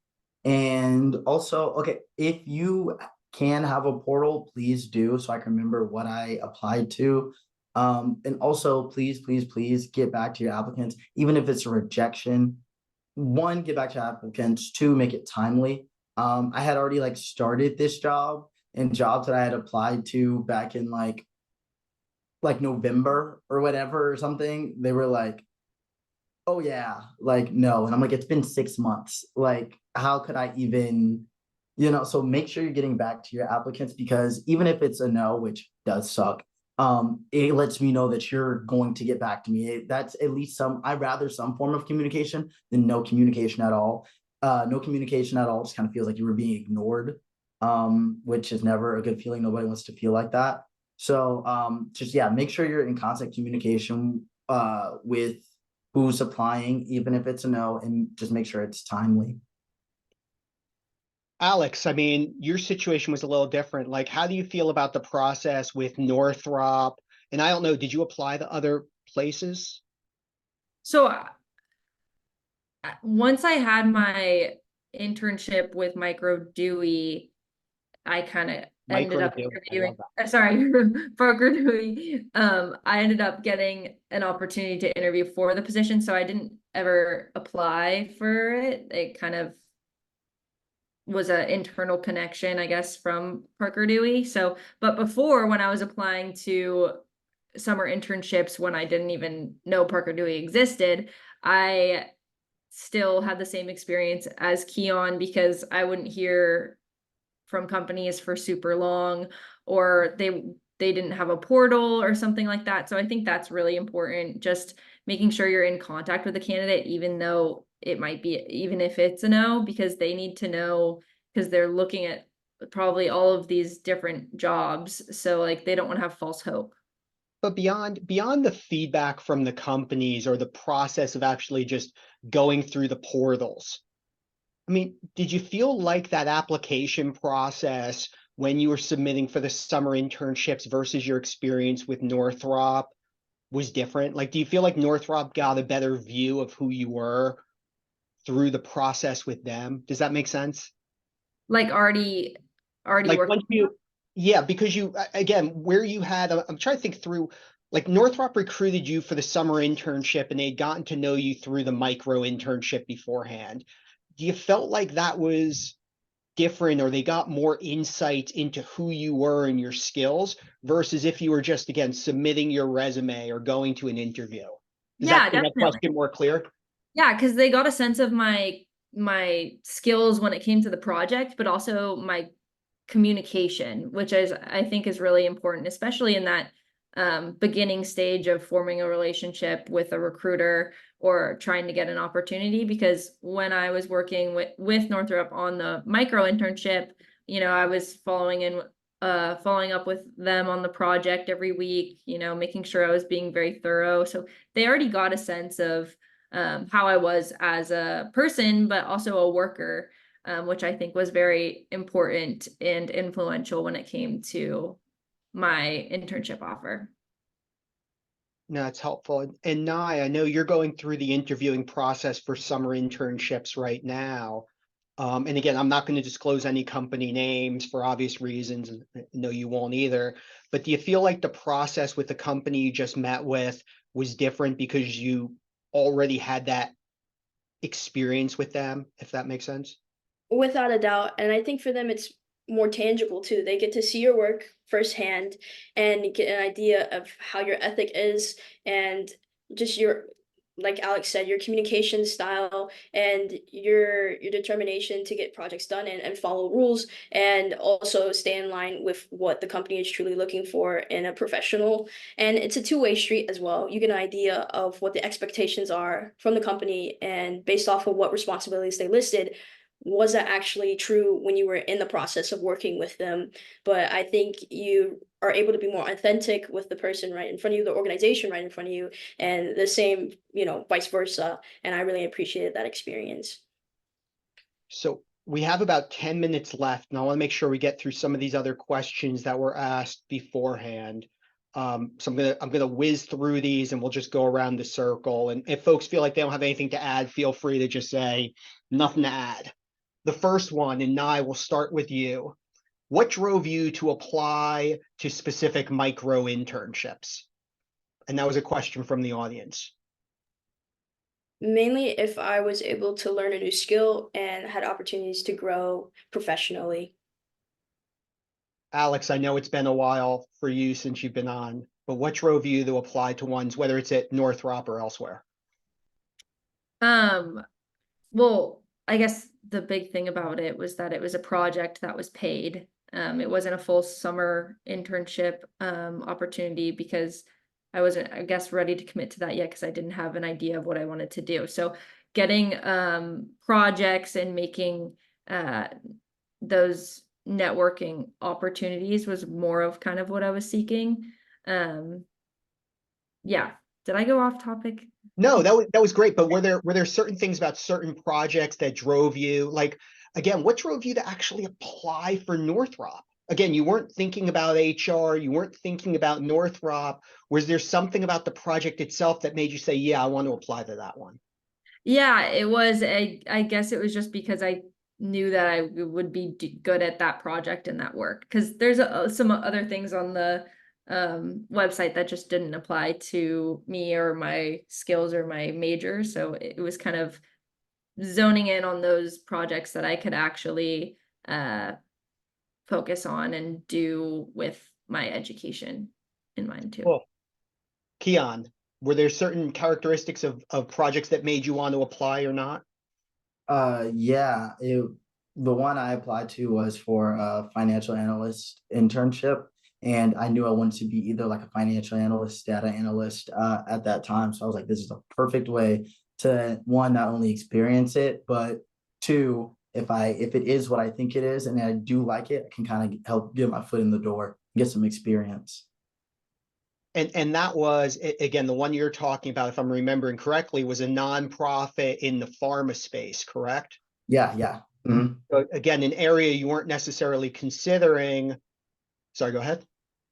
And also, okay, if you can have a portal, please do, so I can remember what I applied to. And also, please get back to your applicants, even if it's a rejection. One, get back to applicants. Two, make it timely. I had already like started this job, and jobs that I had applied to back in like November or whatever or something, they were like, oh yeah, like no. And I'm like, it's been 6 months. Like, how could I even, so make sure you're getting back to your applicants, because even if it's a no, which does suck, it lets me know that you're going to get back to me. That's at least I'd rather some form of communication than no communication at all. No communication at all just kind of feels like you were being ignored, which is never a good feeling. Nobody wants to feel like that. So just, yeah, make sure you're in constant communication with who's applying, even if it's a no, and just make sure it's timely. Alex, I mean, your situation was a little different. Like, how do you feel about the process with Northrop? And I don't know, did you apply to other places? So once I had my internship with Micro-Dewey, I kind of ended up interviewing, Micro-Dewey. I ended up getting an opportunity to interview for the position, so I didn't ever apply for it. It kind of was an internal connection, I guess, from Parker-Dewey. So, but before, when I was applying to summer internships, when I didn't even know Parker-Dewey existed, I still had the same experience as Keion, because I wouldn't hear from companies for super long, or they didn't have a portal or something like that. So I think that's really important, just making sure you're in contact with the candidate, even though it might be, even if it's a no, because they need to know, because they're looking at probably all of these different jobs. So like, they don't want to have false hope. But beyond the feedback from the companies, or the process of actually just going through the portals, I mean, did you feel like that application process when you were submitting for the summer internships versus your experience with Northrop was different? Like, do you feel like Northrop got a better view of who you were through the process with them? Does that make sense? Like already Like, working. once you, yeah, because you, again, where you had, I'm trying to think through, like, Northrop recruited you for the summer internship and they'd gotten to know you through the micro internship beforehand. Do you felt like that was different, or they got more insights into who you were and your skills versus if you were just, again, submitting your resume or going to an interview? Does Yeah, that make that definitely. question more clear? Yeah, because they got a sense of my skills when it came to the project, but also my communication, which I think is really important, especially in that beginning stage of forming a relationship with a recruiter or trying to get an opportunity. Because when I was working with Northrop on the micro-internship, I was following up with them on the project every week, making sure I was being very thorough. So they already got a sense of how I was as a person, but also a worker, which I think was very important and influential when it came to my internship offer. No, it's helpful. And Nye, I know you're going through the interviewing process for summer internships right now. And again, I'm not going to disclose any company names for obvious reasons, and I know you won't either. But do you feel like the process with the company you just met with was different because you already had that experience with them, if that makes sense? Without a doubt. And I think for them, it's more tangible too. They get to see your work firsthand and get an idea of how your ethic is and just your, like Alex said, your communication style and your determination to get projects done and follow rules and also stay in line with what the company is truly looking for in a professional. And it's a two-way street as well. You get an idea of what the expectations are from the company, and based off of what responsibilities they listed, was that actually true when you were in the process of working with them? But I think you are able to be more authentic with the person right in front of you, the organization right in front of you, and the same, vice versa. And I really appreciated that experience. So we have about 10 minutes left, and I want to make sure we get through some of these other questions that were asked beforehand. So I'm gonna whiz through these and we'll just go around the circle. And if folks feel like they don't have anything to add, feel free to just say nothing to add. The first one, and Nye, we'll start with you. What drove you to apply to specific micro internships? And that was a question from the audience. Mainly if I was able to learn a new skill and had opportunities to grow professionally. Alex, I know it's been a while for you since you've been on, but what drove you to apply to ones, whether it's at Northrop or elsewhere? Well, I guess the big thing about it was that it was a project that was paid. It wasn't a full summer internship opportunity because I wasn't, I guess, ready to commit to that yet because I didn't have an idea of what I wanted to do. So getting projects and making those networking opportunities was more of kind of what I was seeking. Yeah. Did I go off topic? No, that was great. But were there certain things about certain projects that drove you? Like, again, what drove you to actually apply for Northrop? Again, you weren't thinking about HR, you weren't thinking about Northrop. Was there something about the project itself that made you say, yeah, I want to apply to that one? Yeah, it was. I guess it was just because I knew that I would be good at that project and that work. Because there's some other things on the website that just didn't apply to me or my skills or my major. So it was kind of zoning in on those projects that I could actually focus on and do with my education in mind too. Cool. Keion, were there certain characteristics of projects that made you want to apply or not? Yeah, the one I applied to was for a financial analyst internship, and I knew I wanted to be either like a financial analyst, data analyst at that time. So I was like, this is a perfect way to, one, not only experience it, but two, if it is what I think it is and I do like it, I can kind of help get my foot in the door, get some experience. And that was, again, the one you're talking about, if I'm remembering correctly, was a nonprofit in the pharma space, correct? Yeah, yeah. Mm-hmm. So again, an area you weren't necessarily considering. Sorry, go ahead.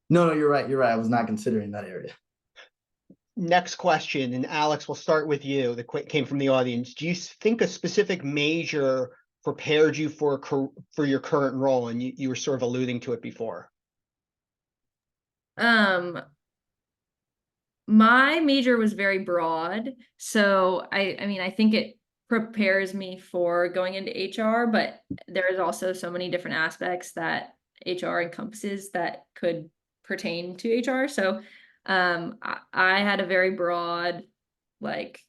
No, you're right. You're right. I was not considering that area. Next question, and Alex, we'll start with you. The quick came from the audience. Do you think a specific major prepared you for your current role? And you were sort of alluding to it before. My major was very broad, so I mean, I think it prepares me for going into HR, but there is also so many different aspects that HR encompasses that could pertain to HR. So I had a very broad like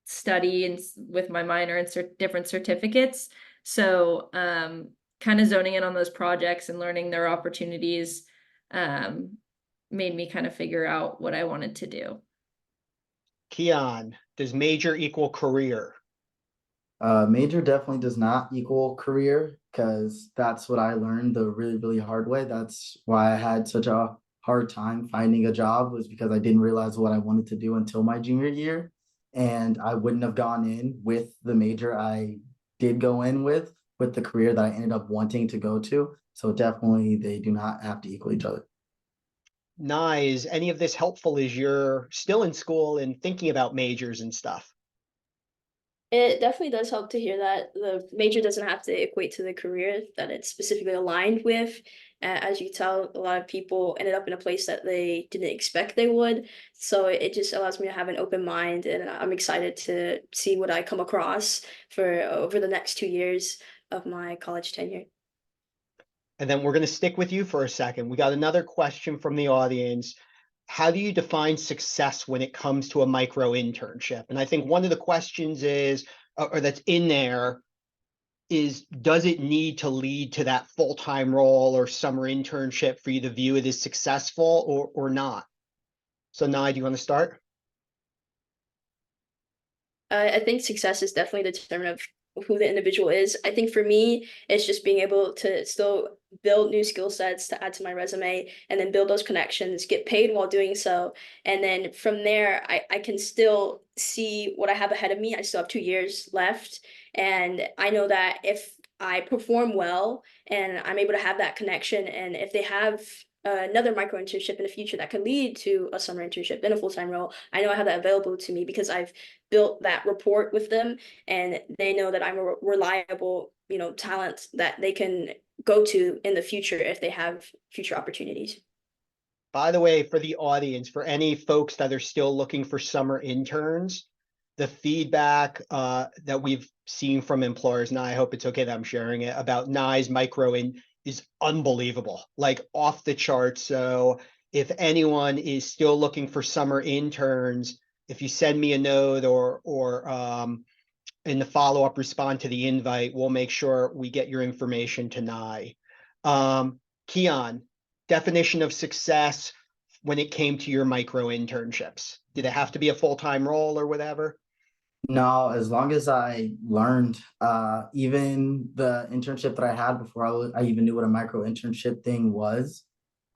study and with my minor and different certificates. So kind of zoning in on those projects and learning their opportunities made me kind of figure out what I wanted to do. Keion, does major equal career? Major definitely does not equal career, because that's what I learned the really, really hard way. That's why I had such a hard time finding a job, was because I didn't realize what I wanted to do until my junior year. And I wouldn't have gone in with the major I did go in with the career that I ended up wanting to go to. So definitely they do not have to equal each other. Nye, is any of this helpful as you're still in school and thinking about majors and stuff? It definitely does help to hear that the major doesn't have to equate to the career that it's specifically aligned with. As you tell, a lot of people ended up in a place that they didn't expect they would. So it just allows me to have an open mind, and I'm excited to see what I come across for over the next 2 years of my college tenure. And then we're going to stick with you for a second. We got another question from the audience. How do you define success when it comes to a micro internship? And I think one of the questions is, or that's in there, is does it need to lead to that full-time role or summer internship for you to view it as successful or not? So Nye, do you want to start? I think success is definitely determined of who the individual is. I think for me, it's just being able to still build new skill sets to add to my resume, and then build those connections, get paid while doing so. And then from there, I can still see what I have ahead of me. I still have 2 years left. And I know that if I perform well and I'm able to have that connection, and if they have another micro internship in the future that could lead to a summer internship in a full-time role, I know I have that available to me because I've built that rapport with them, and they know that I'm a reliable, talent that they can go to in the future if they have future opportunities. By the way, for the audience, for any folks that are still looking for summer interns, the feedback that we've seen from employers, and I hope it's okay that I'm sharing it, about Nye's micro in is unbelievable, like off the charts. So if anyone is still looking for summer interns, if you send me a note or in the follow-up respond to the invite, we'll make sure we get your information to Nye. Keion, definition of success when it came to your micro internships. Did it have to be a full-time role or whatever? No, as long as I learned, even the internship that I had before I even knew what a micro internship thing was,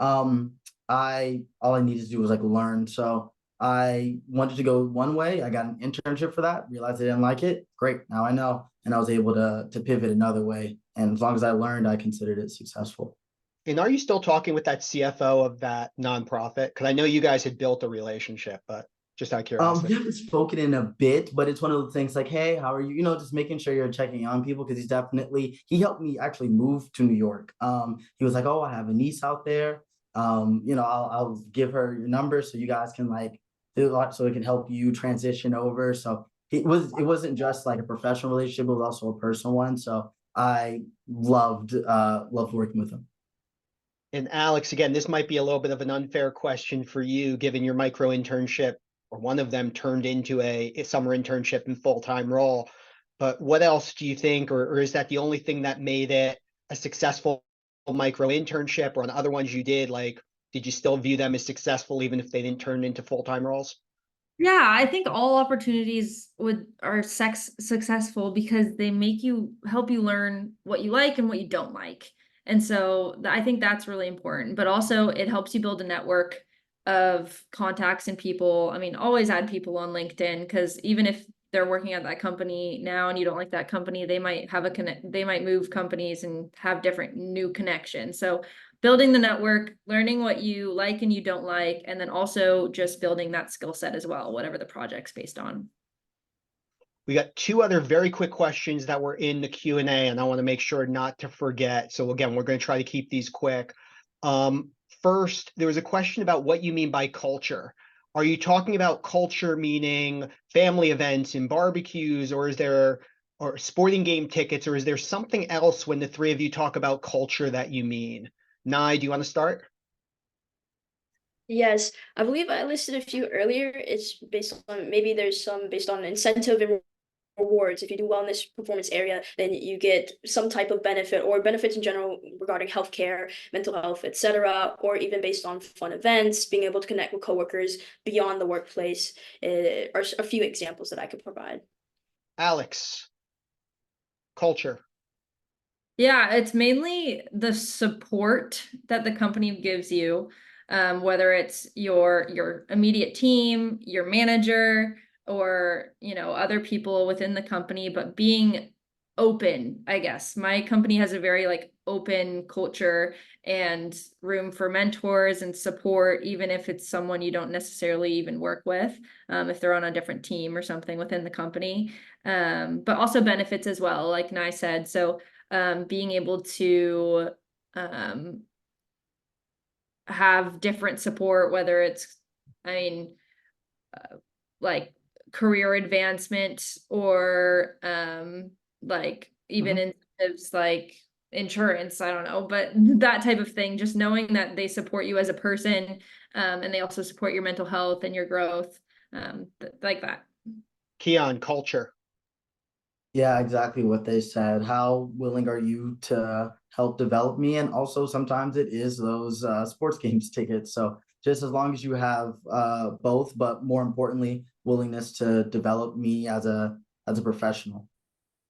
all I needed to do was like learn. So I wanted to go one way. I got an internship for that, realized I didn't like it. Great, now I know. And I was able to pivot another way. And as long as I learned, I considered it successful. And are you still talking with that CFO of that nonprofit? Because I know you guys had built a relationship, but just out of curiosity. We haven't spoken in a bit, but it's one of the things like, hey, how are you? Just making sure you're checking on people, because he helped me actually move to New York. He was like, oh, I have a niece out there. I'll give her your number so you guys can like do a lot, so it can help you transition over. So it wasn't just like a professional relationship, it was also a personal one. So I loved working with him. And Alex, again, this might be a little bit of an unfair question for you, given your micro internship, or one of them turned into a summer internship and full-time role. But what else do you think, or is that the only thing that made it a successful micro internship? Or on other ones you did, like, did you still view them as successful even if they didn't turn into full-time roles? Yeah, I think all opportunities are successful because they help you learn what you like and what you don't like. And so I think that's really important, but also it helps you build a network of contacts and people. I mean, always add people on LinkedIn, because even if they're working at that company now and you don't like that company, they might they might move companies and have different new connections. So building the network, learning what you like and you don't like, and then also just building that skill set as well, whatever the project's based on. We got two other very quick questions that were in the Q&A, and I want to make sure not to forget. So again, we're going to try to keep these quick. First, there was a question about what you mean by culture. Are you talking about culture meaning family events and barbecues, or is there or sporting game tickets, or is there something else when the three of you talk about culture that you mean? Nye, do you want to start? Yes, I believe I listed a few earlier. It's based on maybe there's some based on incentive and rewards. If you do well in this performance area, then you get some type of benefit or benefits in general regarding healthcare, mental health, etc., or even based on fun events, being able to connect with coworkers beyond the workplace, are a few examples that I could provide. Alex, culture. Yeah, it's mainly the support that the company gives you, whether it's your immediate team, your manager, or other people within the company, but being open, I guess. My company has a very open culture and room for mentors and support, even if it's someone you don't necessarily even work with, if they're on a different team or something within the company. But also benefits as well, like Nye said. So being able to have different support, whether it's, like career advancement or even incentives like insurance, I don't know, but that type of thing, just knowing that they support you as a person, and they also support your mental health and your growth, like that. Keion, culture. Yeah, exactly what they said. How willing are you to help develop me? And also sometimes it is those sports games tickets. So just as long as you have both, but more importantly, willingness to develop me as a professional.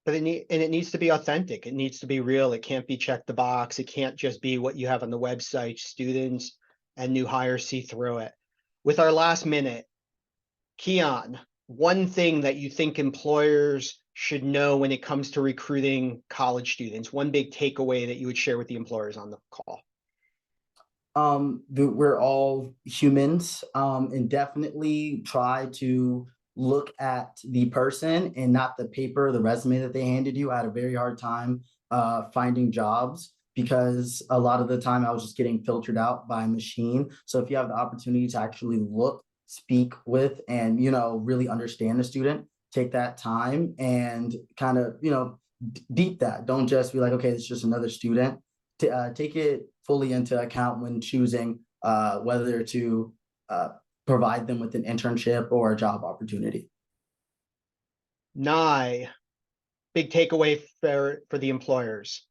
But it needs to be authentic. It needs to be real. It can't be check the box. It can't just be what you have on the website. Students and new hires see through it. With our last minute, Keion, one thing that you think employers should know when it comes to recruiting college students, one big takeaway that you would share with the employers on the call. We're all humans, and definitely try to look at the person and not the paper, the resume that they handed you. I had a very hard time finding jobs because a lot of the time I was just getting filtered out by a machine. So if you have the opportunity to actually look, speak with, and really understand the student, take that time and kind of deep that. Don't just be like, okay, it's just another student. Take it fully into account when choosing whether to provide them with an internship or a job opportunity. Nye, big takeaway for the employers.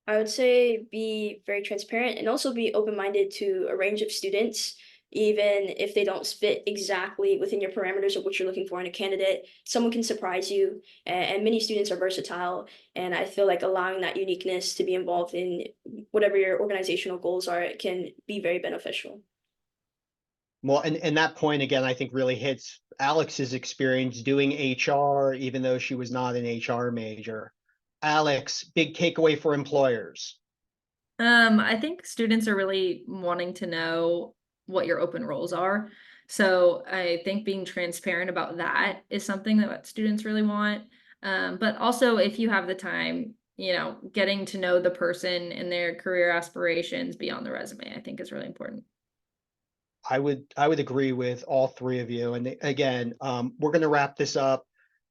I would say be very transparent and also be open-minded to a range of students, even if they don't fit exactly within your parameters of what you're looking for in a candidate. Someone can surprise you, and many students are versatile. And I feel like allowing that uniqueness to be involved in whatever your organizational goals are can be very beneficial. Well, and that point again, I think really hits Alex's experience doing HR, even though she was not an HR major. Alex, big takeaway for employers. I think students are really wanting to know what your open roles are. So I think being transparent about that is something that students really want. But also if you have the time, getting to know the person and their career aspirations beyond the resume, I think is really important. I would agree with all three of you. And again, we're going to wrap this up.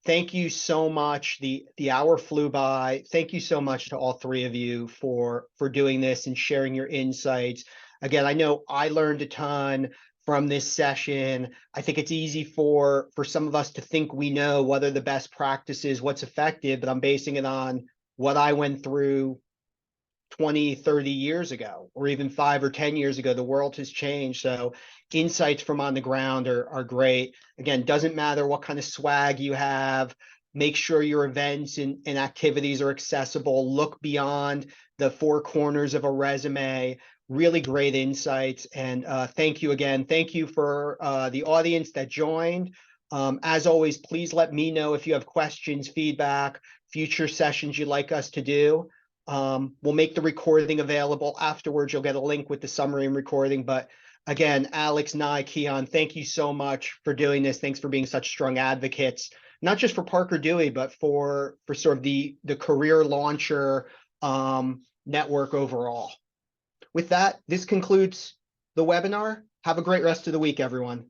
Thank you so much. The hour flew by. Thank you so much to all three of you for doing this and sharing your insights. Again, I know I learned a ton from this session. I think it's easy for some of us to think we know what are the best practices, what's effective, but I'm basing it on what I went through 20, 30 years ago, or even 5 or 10 years ago. The world has changed. So insights from on the ground are great. Again, doesn't matter what kind of swag you have. Make sure your events and activities are accessible. Look beyond the four corners of a resume. Really great insights. And thank you again. Thank you for the audience that joined. As always, please let me know if you have questions, feedback, future sessions you'd like us to do. We'll make the recording available afterwards. You'll get a link with the summary and recording. But again, Alex, Nye, Keion, thank you so much for doing this. Thanks for being such strong advocates, not just for Parker Dewey, but for sort of the career launcher network overall. With that, this concludes the webinar. Have a great rest of the week, everyone.